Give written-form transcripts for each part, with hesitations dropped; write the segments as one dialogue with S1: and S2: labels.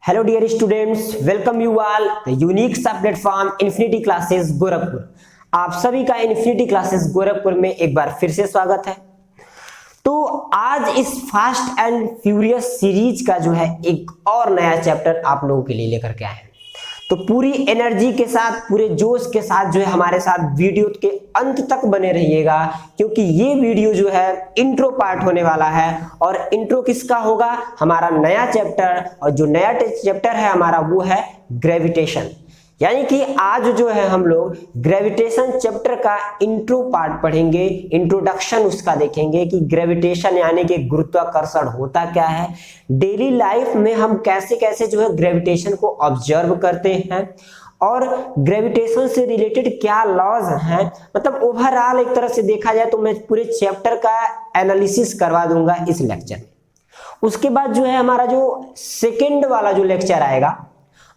S1: Hello dear students, welcome you all the unique सा platform Infinity Classes Gorakhpur. आप सभी का इन्फिनिटी क्लासेस गोरखपुर में एक बार फिर से स्वागत है। तो आज इस फास्ट एंड फ्यूरियस सीरीज का जो है एक और नया चैप्टर आप लोगों के लिए लेकर के आए हैं। तो पूरी एनर्जी के साथ, पूरे जोश के साथ जो है हमारे साथ वीडियो के अंत तक बने रहिएगा, क्योंकि ये वीडियो जो है इंट्रो पार्ट होने वाला है। और इंट्रो किसका होगा? हमारा नया चैप्टर, और जो नया चैप्टर है हमारा वो है ग्रेविटेशन। यानी कि आज जो है हम लोग ग्रेविटेशन चैप्टर का इंट्रो पार्ट पढ़ेंगे, इंट्रोडक्शन उसका देखेंगे कि ग्रेविटेशन यानी कि गुरुत्वाकर्षण होता क्या है, डेली लाइफ में हम कैसे कैसे जो है ग्रेविटेशन को ऑब्जर्व करते हैं, और ग्रेविटेशन से रिलेटेड क्या लॉज हैं। मतलब ओवरऑल एक तरह से देखा जाए तो मैं पूरे चैप्टर का एनालिसिस करवा दूंगा इस लेक्चर में। उसके बाद जो है हमारा जो सेकेंड वाला जो लेक्चर आएगा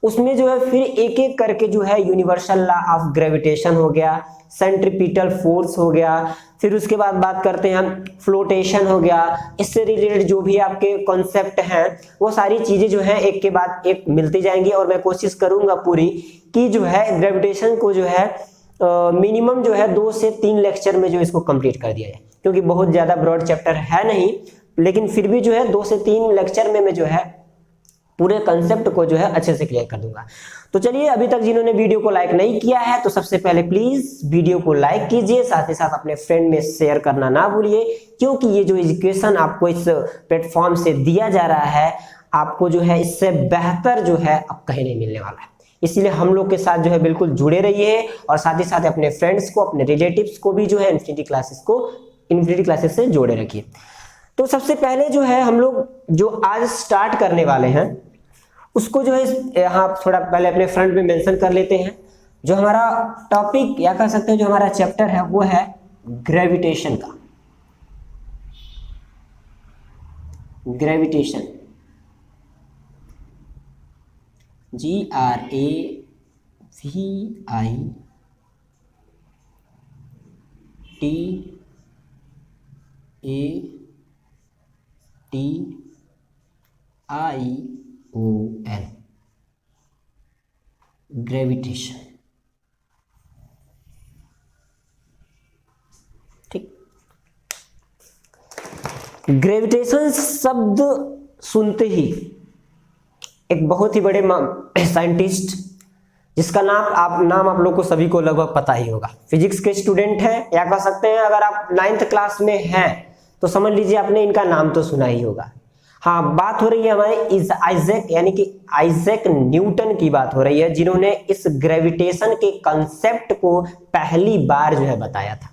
S1: उसमें जो है फिर एक एक करके जो है यूनिवर्सल लॉ ऑफ ग्रेविटेशन हो गया, सेंट्रीपिटल फोर्स हो गया, फिर उसके बाद बात करते हैं हम फ्लोटेशन हो गया। इससे रिलेटेड जो भी आपके कॉन्सेप्ट हैं वो सारी चीजें जो है एक के बाद एक मिलती जाएंगी, और मैं कोशिश करूंगा पूरी कि जो है ग्रेविटेशन को जो है मिनिमम जो है 2 से 3 लेक्चर में जो इसको कंप्लीट कर दिया जाए, क्योंकि बहुत ज्यादा ब्रॉड चैप्टर है नहीं, लेकिन फिर भी जो है 2 से 3 लेक्चर में मैं जो है पूरे कंसेप्ट को जो है अच्छे से क्लियर कर दूंगा। तो चलिए, अभी तक जिन्होंने वीडियो को लाइक नहीं किया है तो सबसे पहले प्लीज वीडियो को लाइक कीजिए, साथ ही साथ अपने फ्रेंड में शेयर करना ना भूलिए, क्योंकि ये जो एजुकेशन आपको इस प्लेटफॉर्म से दिया जा रहा है आपको जो है इससे बेहतर जो है अब कहीं नहीं मिलने वाला है। इसलिए हम लोग के साथ जो है बिल्कुल जुड़े रहिए, और साथ ही साथ अपने फ्रेंड्स को, अपने रिलेटिव्स को भी जो है इन्फिनिटी क्लासेस से जोड़े रखिए। तो सबसे पहले जो है हम लोग जो आज स्टार्ट करने वाले हैं उसको जो है यहाँ थोड़ा पहले अपने फ्रंट में मेंशन कर लेते हैं। जो हमारा टॉपिक या कह सकते हैं जो हमारा चैप्टर है वो है ग्रेविटेशन का। Gravitation, GRAVITATION, gravitation. ठीक, ग्रेविटेशन शब्द सुनते ही एक बहुत ही बड़े साइंटिस्ट जिसका नाम आप लोग को सभी को लगभग पता ही होगा, फिजिक्स के स्टूडेंट हैं, या कह सकते हैं अगर आप 9th क्लास में हैं तो समझ लीजिए आपने इनका नाम तो सुना ही होगा। हाँ, बात हो रही है हमारे आइजैक यानी कि आइजैक न्यूटन की बात हो रही है, जिन्होंने इस ग्रेविटेशन के कंसेप्ट को पहली बार जो है बताया था।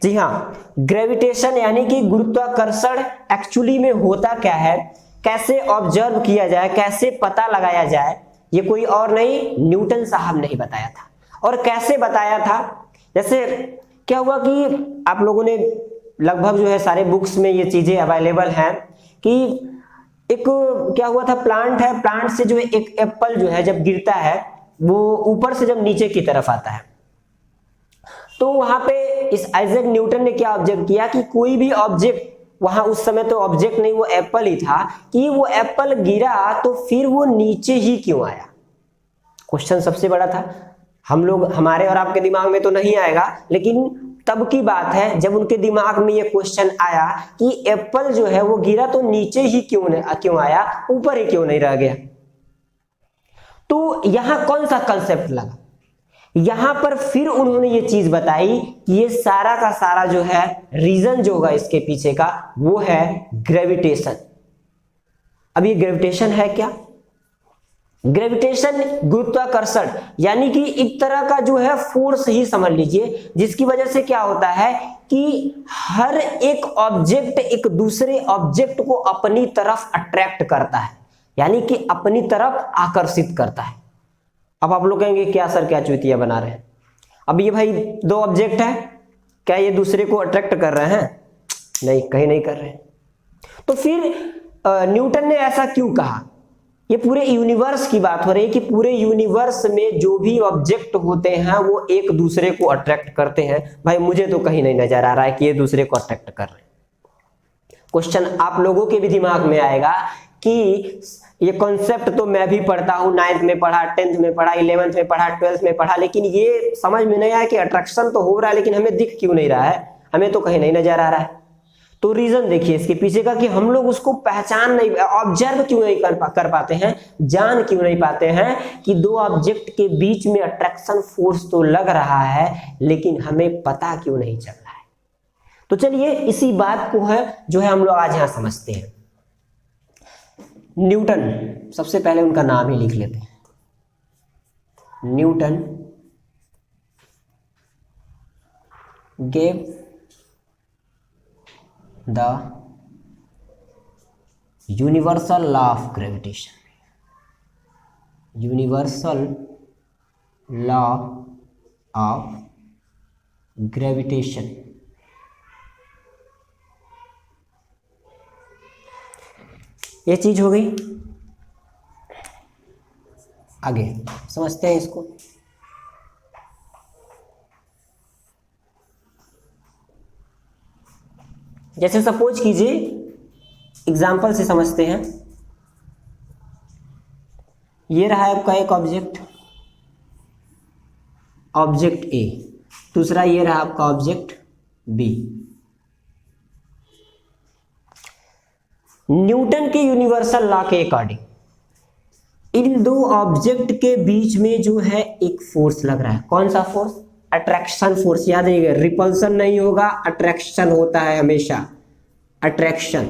S1: जी हाँ, ग्रेविटेशन यानी कि गुरुत्वाकर्षण एक्चुअली में होता क्या है, कैसे ऑब्जर्व किया जाए, कैसे पता लगाया जाए, ये कोई और नहीं न्यूटन साहब ने ही बताया था। और कैसे बताया था, जैसे क्या हुआ कि आप लोगों ने लगभग जो है सारे बुक्स में ये चीजें अवेलेबल हैं कि एक क्या हुआ था, प्लांट है, प्लांट से जो है एक एप्पल जो है जब गिरता है वो ऊपर से जब नीचे की तरफ आता है, तो वहां पे इस आइजैक न्यूटन ने क्या ऑब्जर्व किया कि कोई भी ऑब्जेक्ट, वहां उस समय तो ऑब्जेक्ट नहीं वो एप्पल ही था, कि वो एप्पल गिरा तो फिर वो नीचे ही क्यों आया। क्वेश्चन सबसे बड़ा था, हमारे और आपके दिमाग में तो नहीं आएगा, लेकिन तब की बात है जब उनके दिमाग में ये क्वेश्चन आया कि एप्पल जो है वो गिरा तो नीचे ही क्यों आया, ऊपर ही क्यों नहीं रह गया। तो यहां कौन सा कंसेप्ट लगा, यहां पर फिर उन्होंने ये चीज बताई कि ये सारा का सारा जो है रीजन जो होगा इसके पीछे का वो है ग्रेविटेशन। अब ये ग्रेविटेशन है क्या? ग्रेविटेशन गुरुत्वाकर्षण यानी कि एक तरह का जो है फोर्स ही समझ लीजिए, जिसकी वजह से क्या होता है कि हर एक ऑब्जेक्ट एक दूसरे ऑब्जेक्ट को अपनी तरफ अट्रैक्ट करता है, यानी कि अपनी तरफ आकर्षित करता है। अब आप लोग कहेंगे क्या सर, क्या चूतिया बना रहे हैं। अब ये भाई 2 ऑब्जेक्ट है, क्या ये दूसरे को अट्रैक्ट कर रहे हैं? नहीं, कहीं नहीं कर रहे हैं। तो फिर न्यूटन ने ऐसा क्यों कहा? ये पूरे यूनिवर्स की बात हो रही है कि पूरे यूनिवर्स में जो भी ऑब्जेक्ट होते हैं वो एक दूसरे को अट्रैक्ट करते हैं। भाई मुझे तो कहीं नहीं नजर आ रहा है कि ये दूसरे को अट्रैक्ट कर रहे हैं। क्वेश्चन आप लोगों के भी दिमाग में आएगा कि ये कॉन्सेप्ट तो मैं भी पढ़ता हूँ, 9th में पढ़ा, 10th में पढ़ा, 11th में पढ़ा, 12th में पढ़ा, लेकिन ये समझ में नहीं आया कि अट्रैक्शन तो हो रहा है लेकिन हमें दिख क्यों नहीं रहा है, हमें तो कहीं नहीं नजर आ रहा है। तो रीजन देखिए इसके पीछे का कि हम लोग उसको पहचान नहीं, ऑब्जर्व क्यों नहीं कर पाते हैं, जान क्यों नहीं पाते हैं कि दो ऑब्जेक्ट के बीच में अट्रैक्शन फोर्स तो लग रहा है लेकिन हमें पता क्यों नहीं चल रहा है। तो चलिए इसी बात को है जो है हम लोग आज यहां समझते हैं। न्यूटन, सबसे पहले उनका नाम ही लिख लेते हैं, Newton gave the universal law of gravitation, universal law of gravitation। ये चीज हो गई। आगे समझते हैं इसको। जैसे सपोज कीजिए, एग्जाम्पल से समझते हैं। ये रहा आपका एक ऑब्जेक्ट, ऑब्जेक्ट ए, दूसरा ये रहा आपका ऑब्जेक्ट बी। न्यूटन के यूनिवर्सल लॉ के अकॉर्डिंग इन दो ऑब्जेक्ट के बीच में जो है एक फोर्स लग रहा है। कौन सा फोर्स? Attraction force. याद रखिएगा, रिपल्सन नहीं होगा, अट्रैक्शन होता है हमेशा, अट्रैक्शन,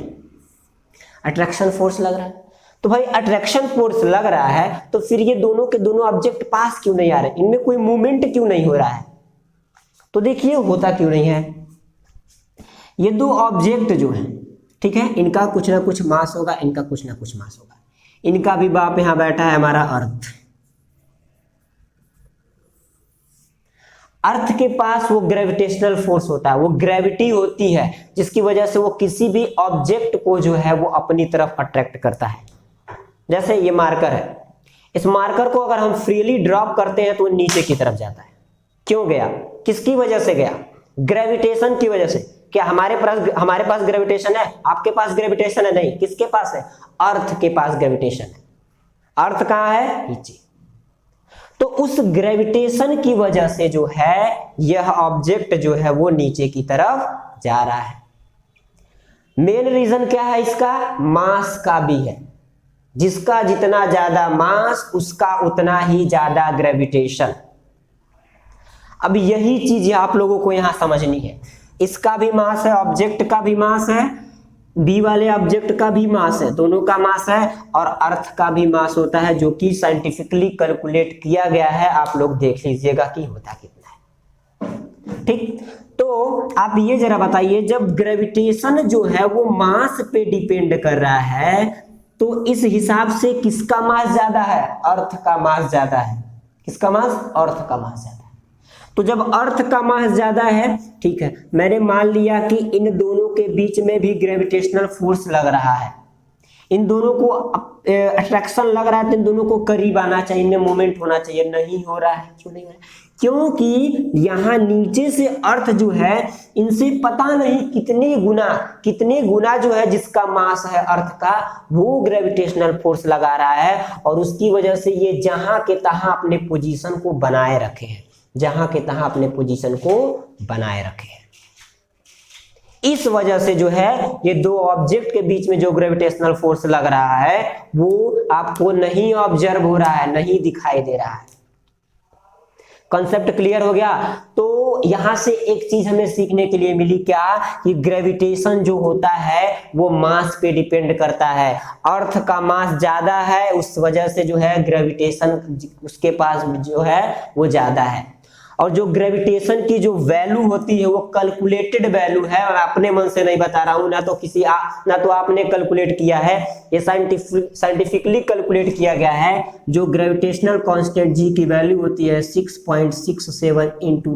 S1: अट्रैक्शन फोर्स लग रहा है। तो भाई अट्रैक्शन फोर्स लग रहा है तो फिर ये दोनों के दोनों ऑब्जेक्ट पास क्यों नहीं आ रहे, इनमें कोई मूवमेंट क्यों नहीं हो रहा है? तो देखिए होता क्यों नहीं है। ये दो ऑब्जेक्ट जो है, ठीक है, इनका कुछ ना कुछ मास होगा, इनका कुछ ना कुछ मास होगा। इनका भी बाप यहां बैठा है हमारा अर्थ। अर्थ के पास वो ग्रेविटेशनल फोर्स होता है, वो ग्रेविटी होती है जिसकी वजह से वो किसी भी ऑब्जेक्ट को जो है वो अपनी तरफ अट्रैक्ट करता है। जैसे ये मार्कर है, इस मार्कर को अगर हम फ्रीली ड्रॉप करते हैं तो वो नीचे की तरफ जाता है। क्यों गया? किसकी वजह से गया? ग्रेविटेशन की वजह से। क्या हमारे पास ग्रेविटेशन है? आपके पास ग्रेविटेशन है? नहीं। किसके पास है? अर्थ के पास ग्रेविटेशन है। अर्थ कहां है? नीचे। तो उस ग्रेविटेशन की वजह से जो है यह ऑब्जेक्ट जो है वो नीचे की तरफ जा रहा है। मेन रीजन क्या है इसका? मास का भी है। जिसका जितना ज्यादा मास उसका उतना ही ज्यादा ग्रेविटेशन। अब यही चीज आप लोगों को यहां समझनी है। इसका भी मास है, ऑब्जेक्ट का भी मास है, बी वाले ऑब्जेक्ट का भी मास है, दोनों का मास है, और अर्थ का भी मास होता है जो कि साइंटिफिकली कैलकुलेट किया गया है। आप लोग देख लीजिएगा कि होता कितना है। ठीक, तो आप ये जरा बताइए, जब ग्रेविटेशन जो है वो मास पे डिपेंड कर रहा है तो इस हिसाब से किसका मास ज्यादा है? अर्थ का मास ज्यादा है। किसका मास? अर्थ का मास ज्यादा है। तो जब अर्थ का मास ज्यादा है, ठीक है, मैंने मान लिया कि इन दोनों के बीच में भी ग्रेविटेशनल फोर्स लग रहा है, इन दोनों को अट्रैक्शन लग रहा है, तो इन दोनों को करीब आना चाहिए, इनमें मूवमेंट होना चाहिए। नहीं हो रहा है। क्यों नहीं हो रहा है? क्योंकि यहां नीचे से अर्थ जो है इनसे पता नहीं कितने गुना जो है जिसका मास है अर्थ का, वो ग्रेविटेशनल फोर्स लगा रहा है, और उसकी वजह से ये जहां के तहां अपने पोजीशन को बनाए रखे हैं, जहां के तहां अपने पोजीशन को बनाए रखे हैं। इस वजह से जो है ये दो ऑब्जेक्ट के बीच में जो ग्रेविटेशनल फोर्स लग रहा है वो आपको नहीं ऑब्जर्व हो रहा है, नहीं दिखाई दे रहा है। कॉन्सेप्ट क्लियर हो गया? तो यहां से एक चीज हमें सीखने के लिए मिली, क्या? कि ग्रेविटेशन जो होता है वो मास पे डिपेंड करता है। अर्थ का मास ज्यादा है, उस वजह से जो है ग्रेविटेशन उसके पास जो है वो ज्यादा है। और जो ग्रेविटेशन की जो वैल्यू होती है वो कैलकुलेटेड वैल्यू है, और अपने मन से नहीं बता रहा हूं, ना तो आपने कैलकुलेट किया है, ये साइंटिफिकली कैलकुलेट किया गया है। जो ग्रेविटेशनल कांस्टेंट जी की वैल्यू होती है 6.67 ×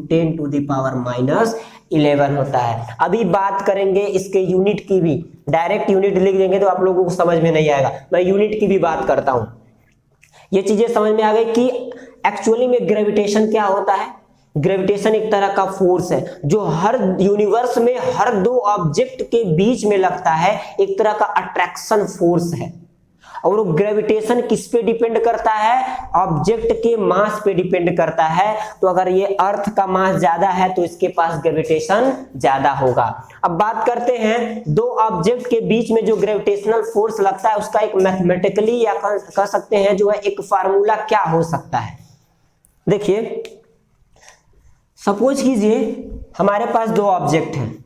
S1: 10⁻11 होता है। अभी बात करेंगे इसके यूनिट की भी, डायरेक्ट यूनिट लिख देंगे तो आप लोगों को समझ में नहीं आएगा, मैं यूनिट की भी बात करता हूं। ये चीजें समझ में आ गई कि एक्चुअली में ग्रेविटेशन क्या होता है। ग्रेविटेशन एक तरह का फोर्स है जो हर यूनिवर्स में हर दो ऑब्जेक्ट के बीच में लगता है, एक तरह का अट्रैक्शन फोर्स है। और वो ग्रेविटेशन किस पे डिपेंड करता है, ऑब्जेक्ट के मास पे डिपेंड करता है। तो अगर ये अर्थ का मास ज्यादा है तो इसके पास ग्रेविटेशन ज्यादा होगा। अब बात करते हैं दो ऑब्जेक्ट के बीच में जो ग्रेविटेशनल फोर्स लगता है उसका एक मैथमेटिकली या कह सकते हैं जो है एक फार्मूला क्या हो सकता है। देखिए सपोज कीजिए हमारे पास दो ऑब्जेक्ट हैं,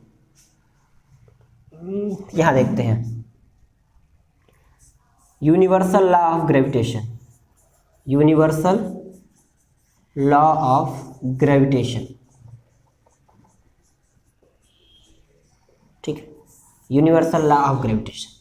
S1: यहां देखते हैं universal law of gravitation, universal law of gravitation, ठीक है, यूनिवर्सल लॉ ऑफ ग्रेविटेशन।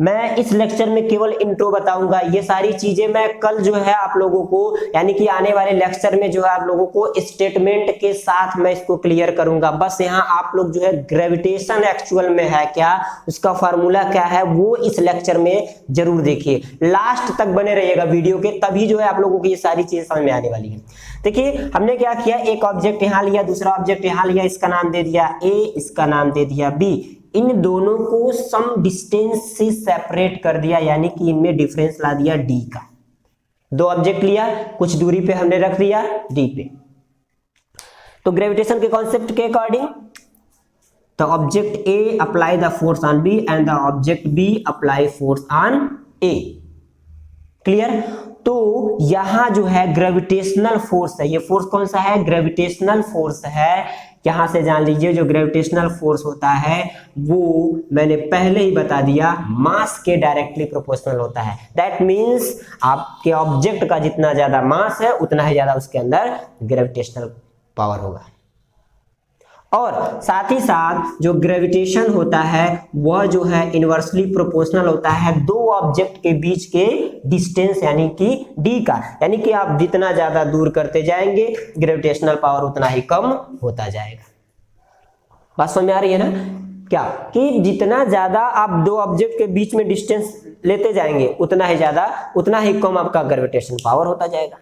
S1: मैं इस लेक्चर में केवल इंट्रो बताऊंगा, ये सारी चीजें मैं कल जो है आप लोगों को यानी कि आने वाले लेक्चर में जो है आप लोगों को स्टेटमेंट के साथ मैं इसको क्लियर करूंगा। बस यहाँ आप लोग जो है ग्रेविटेशन एक्चुअल में है क्या, उसका फार्मूला क्या है, वो इस लेक्चर में जरूर देखिए, लास्ट तक बने रहिएगा वीडियो के, तभी जो है आप लोगों को ये सारी चीजें समझ में आने वाली है। देखिए हमने क्या किया, एक ऑब्जेक्ट यहाँ लिया, दूसरा ऑब्जेक्ट यहाँ लिया, इसका नाम दे दिया ए, इसका नाम दे दिया बी, इन दोनों को सम डिस्टेंस से सेपरेट कर दिया, यानी कि इनमें डिफरेंस ला दिया डी का। दो ऑब्जेक्ट लिया, कुछ दूरी पे हमने रख दिया डी पे। तो ग्रेविटेशन के कॉन्सेप्ट के according the object A apply the force on B and the object B apply force on A. Clear? तो यहां जो है ग्रेविटेशनल फोर्स है, ये फोर्स कौन सा है, ग्रेविटेशनल फोर्स है। यहां से जान लीजिए जो ग्रेविटेशनल फोर्स होता है वो मैंने पहले ही बता दिया मास के डायरेक्टली प्रोपोर्शनल होता है। दैट मींस आपके ऑब्जेक्ट का जितना ज्यादा मास है उतना ही ज्यादा उसके अंदर ग्रेविटेशनल पावर होगा। और साथ ही साथ जो ग्रेविटेशन होता है वह जो है इनवर्सली प्रोपोर्शनल होता है दो ऑब्जेक्ट के बीच के डिस्टेंस यानी कि डी का, यानी कि आप जितना ज्यादा दूर करते जाएंगे ग्रेविटेशनल पावर उतना ही कम होता जाएगा। बात समझ में आ रही है ना क्या, कि जितना ज्यादा आप दो ऑब्जेक्ट के बीच में डिस्टेंस लेते जाएंगे उतना ही ज्यादा उतना ही कम आपका ग्रेविटेशन पावर होता जाएगा।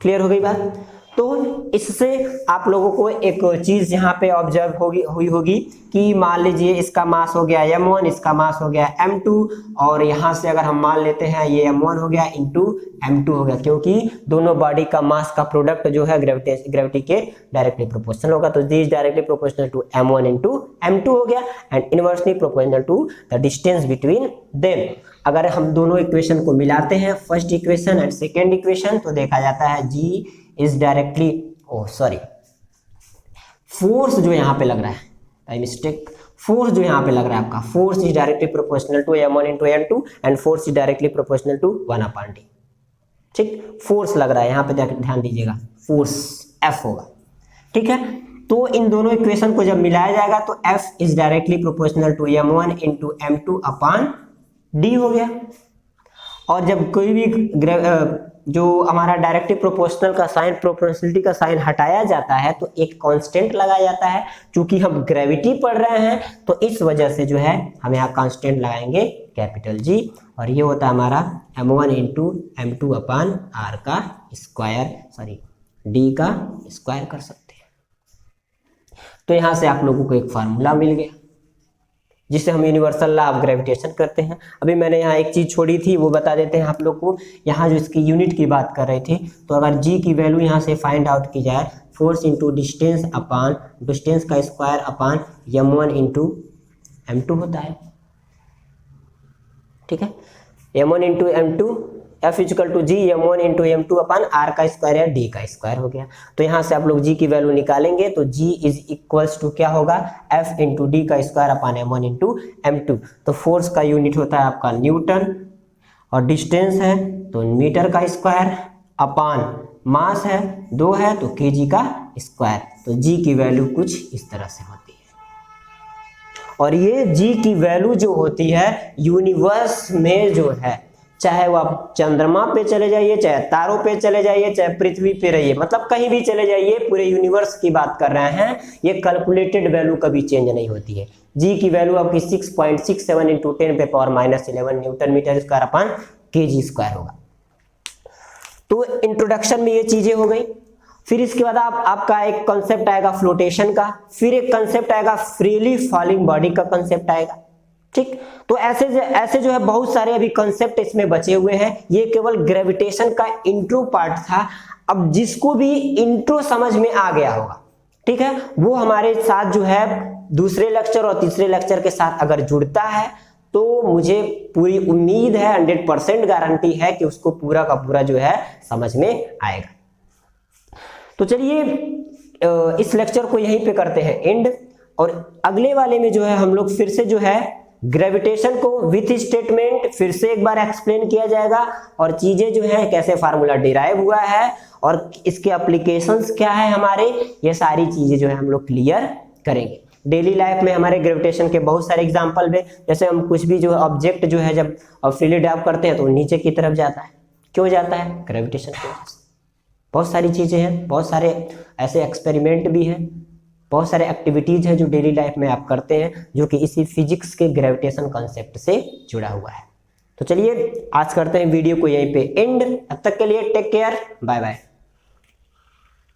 S1: क्लियर हो गई बात? तो इससे आप लोगों को एक चीज यहाँ पे ऑब्जर्व हुई होगी कि मान लीजिए इसका मास हो गया m1, इसका मास हो गया m2, और यहाँ से अगर हम मान लेते हैं ये m1 हो गया इंटू m2 हो गया, क्योंकि दोनों बॉडी का मास का प्रोडक्ट जो है ग्रेविटी के डायरेक्टली प्रोपोर्शनल होगा। तो this directly proportional to m1 into m2 हो गया and inversely proportional to the distance between them. अगर हम दोनों इक्वेशन को मिलाते हैं, first equation and second equation, तो देखा जाता है G इज डायरेक्टली फोर्स जो यहाँ पे लग रहा है, बाय मिस्टेक, फोर्स जो यहाँ पे लग रहा है आपका, force is directly proportional to m1 into m2 and force is directly proportional to 1/d। ठीक, फोर्स लग रहा है यहाँ पे, ध्यान दीजिएगा, फोर्स F होगा। ठीक है, तो इन दोनों इक्वेशन को जब मिलाया जाएगा तो F is directly proportional to m1 into m2/d हो गया। और जब कोई भी जो हमारा डायरेक्टली प्रोपोर्शनल का साइन, प्रोपोर्शनलिटी का साइन हटाया जाता है तो एक कांस्टेंट लगाया जाता है। चूंकि हम ग्रेविटी पढ़ रहे हैं तो इस वजह से जो है हम यहाँ कांस्टेंट लगाएंगे कैपिटल G, और ये होता है हमारा m1 इंटू m2/r का स्क्वायर, सॉरी d का स्क्वायर कर सकते हैं। तो यहाँ से आप लोगों को एक फार्मूला मिल गया जिसे हम यूनिवर्सल लॉ ऑफ ग्रेविटेशन करते हैं। अभी मैंने यहाँ एक चीज छोड़ी थी वो बता देते हैं आप लोग को। यहाँ जो इसकी यूनिट की बात कर रहे थे, तो अगर G की वैल्यू यहाँ से फाइंड आउट की जाए, force into distance upon distance का square upon m1 into m2 होता है। ठीक है, m1 into m2 F equal to G m1 into m2 upon r का स्क्वायर या d का स्क्वायर हो गया। तो यहाँ से आप लोग G की वैल्यू निकालेंगे तो G इज इक्वल्स टू क्या होगा, F इंटू डी का square upon m1 into m2। तो फोर्स का यूनिट होता है आपका न्यूटन, और डिस्टेंस है तो मीटर का स्क्वायर अपान मास है 2 है तो kg का स्क्वायर। तो G की वैल्यू कुछ इस तरह से होती है। और ये G की वैल्यू जो होती है यूनिवर्स में जो है, चाहे वो आप चंद्रमा पे चले जाइए, चाहे तारों पे चले जाइए, चाहे पृथ्वी पे रहिए, मतलब कहीं भी चले जाइए, पूरे यूनिवर्स की बात कर रहे हैं, ये कैलकुलेटेड वैल्यू कभी चेंज नहीं होती है। G की वैल्यू आपकी 6.67 into 10⁻⁻11 newton metre square upon kg square होगा। तो इंट्रोडक्शन में ये चीजें हो गई। फिर इसके बाद आपका एक कंसेप्ट आएगा फ्लोटेशन का, फिर एक कंसेप्ट आएगा फ्रीली फॉलिंग बॉडी का कंसेप्ट आएगा। ठीक, तो ऐसे जो है बहुत सारे अभी कंसेप्ट इसमें बचे हुए हैं। ये केवल ग्रेविटेशन का इंट्रो पार्ट था। अब जिसको भी इंट्रो समझ में आ गया होगा, ठीक है, वो हमारे साथ जो है दूसरे लेक्चर और तीसरे लेक्चर के साथ अगर जुड़ता है तो मुझे पूरी उम्मीद है, 100% गारंटी है कि उसको पूरा का पूरा जो है समझ में आएगा। तो चलिए इस लेक्चर को यहीं पे करते हैं एंड, और अगले वाले में जो है हम लोग फिर से जो है ग्रेविटेशन को विथ स्टेटमेंट फिर से एक बार एक्सप्लेन किया जाएगा, और चीजें जो है कैसे फार्मूला डिराइव हुआ है और इसके एप्लीकेशंस क्या है हमारे, ये सारी चीजें जो है हम लोग क्लियर करेंगे। डेली लाइफ में हमारे ग्रेविटेशन के बहुत सारे एग्जांपल में, जैसे हम कुछ भी जो है ऑब्जेक्ट जो है जब फ्रीली ड्रॉप करते हैं तो नीचे की तरफ जाता है, क्यों जाता है, ग्रेविटेशन की वजह से। बहुत सारी चीजें हैं, बहुत सारे ऐसे एक्सपेरिमेंट भी हैं, बहुत सारे एक्टिविटीज हैं जो डेली लाइफ में आप करते हैं, जो कि इसी फिजिक्स के ग्रेविटेशन कॉन्सेप्ट से जुड़ा हुआ है। तो चलिए आज करते हैं वीडियो को यहीं पे एंड। तब तक के लिए टेक केयर, बाय बाय।